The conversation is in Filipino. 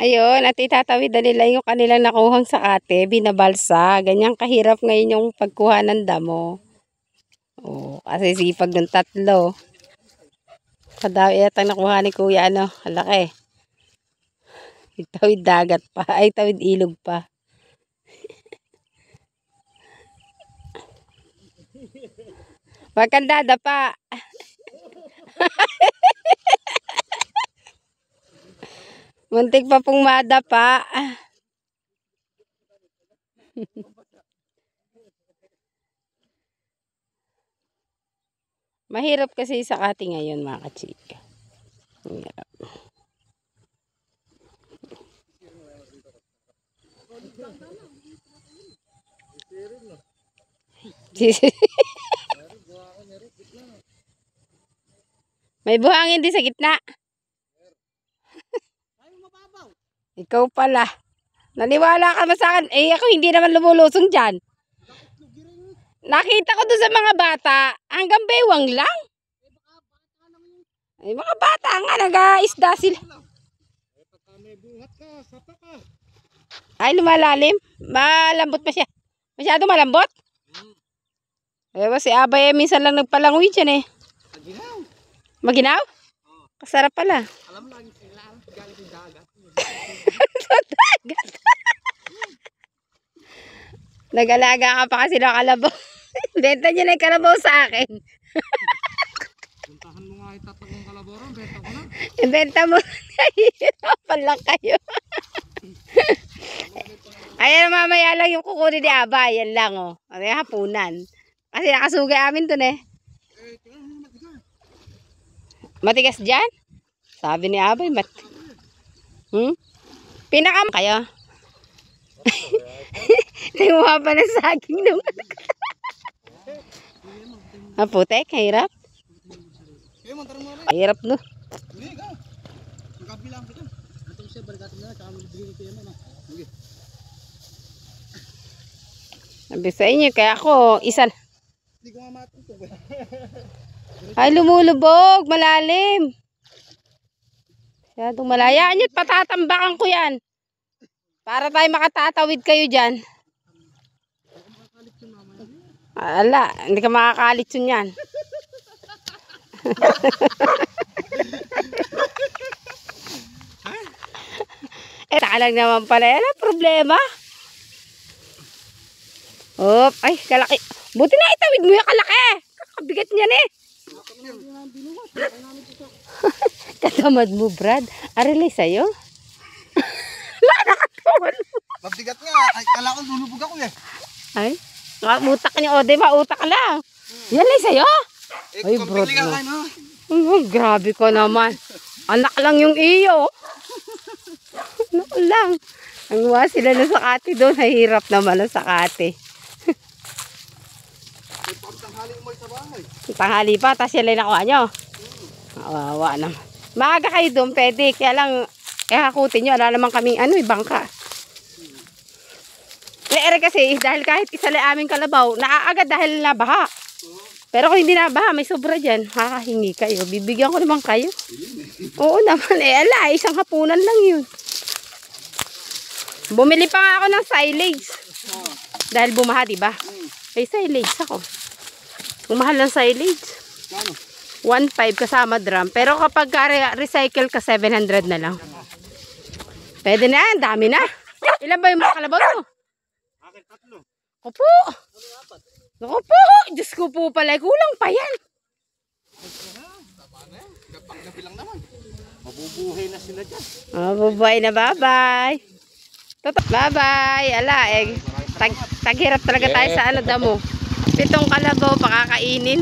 Ayun, at itatawid na nila yung kanilang nakuhang sakate, binabalsa. Ganyang kahirap ngayon yung pagkuha ng damo. Oh, kasi sipag ng tatlo. Kadawi yata nakuha ni kuya, ano, halaki. Itawid dagat pa, ay tawid ilog pa. Wag kang dadapa. Muntik pa pong madapa. Mahirap kasi sa ating ngayon mga kachika. Mahirap. May buhangin din sa gitna. Ikaw pala. Naniwala ka ba sa akin? Eh ako hindi naman lumulusong dyan. Nakita ko doon sa mga bata, hanggang baywang lang. Ay mga bata nga, nag-aisda sila. Ay lumalalim. Malambot pa siya. Masyado malambot? Eh si Abay minsan lang nagpalangoy dyan eh. Maginaw? Maginaw? Kasarap pala. Alam mo lagi kailangan galing sa dagat. Sa dagat. Nag-alaga ka pa kasi ng kalabaw. Benta niya na yung kalabaw sa akin. Puntahan mo nga itatag ng kalabaw ron, benta ko na. Benta mo. Nahihirapan lang kayo. Ayan mamaya lang yung kukunin ni Aba. Yan lang oh. Ay hapunan. Kasi nakasugay amin dun eh. Matigas dyan? Sabi ni Abay, pinakam kayo. Nanguha pa ng saging nung. Putek, hirap. Hirap no. Sabi sa inyo, kaya ako, isa. Ay, lumulubog, malalim. Masyadong malaya. Anyot, patatambakan ko yan. Para tayo makatatawid kayo dyan. Ala, hindi ka makakalit yun yan. Talang naman pala yan. Ano problema? Op, ay, kalaki. Buti na itawid mo yung kalaki. Kakabigat niyan eh. Katamad mo, Brad. Arilay sa'yo? Nakatuwan mo. Mabigat nga. Ay, kala ko lulubog ako eh. Ay, utak niya. O, di ba? Utak lang. Yan lang sa'yo? Ay, Brad. Grabe ko naman. Anak lang yung iyo. Anak lang. Ang gawa sila na sakati doon. Hirap naman ang sakati. Tanghali pa, tapos yan lang nakuha nyo. Awawa naman. Maaga kayo doon, pwede. Kaya lang, hakutin nyo. Wala naman kaming bangka. Kasi, dahil kahit isa lang aming kalabaw, naaagad dahil nabaha. Pero kung hindi nabaha, may sobra dyan. Hakahingi kayo. Bibigyan ko naman kayo. Oo naman. Ala, isang hapunan lang yun. Bumili pa nga ako ng silage. Dahil bumaha, diba? May silage ako. Umahal ng silage. 1.5 kasama drum. Pero kapag recycle ka, 700 na lang. Pwede na, dami na. Ilan ba yung mga kalabaw mo? Akin 3. Opo. Naku po. Diyos ko po pala. Kulang pa yan. Kapag-gabi lang naman. Mabubuhay na sila dyan. Mabubuhay na. Bye-bye. Bye-bye. Ala, taghirap talaga tayo sa damo. 7 kalabaw pakakainin.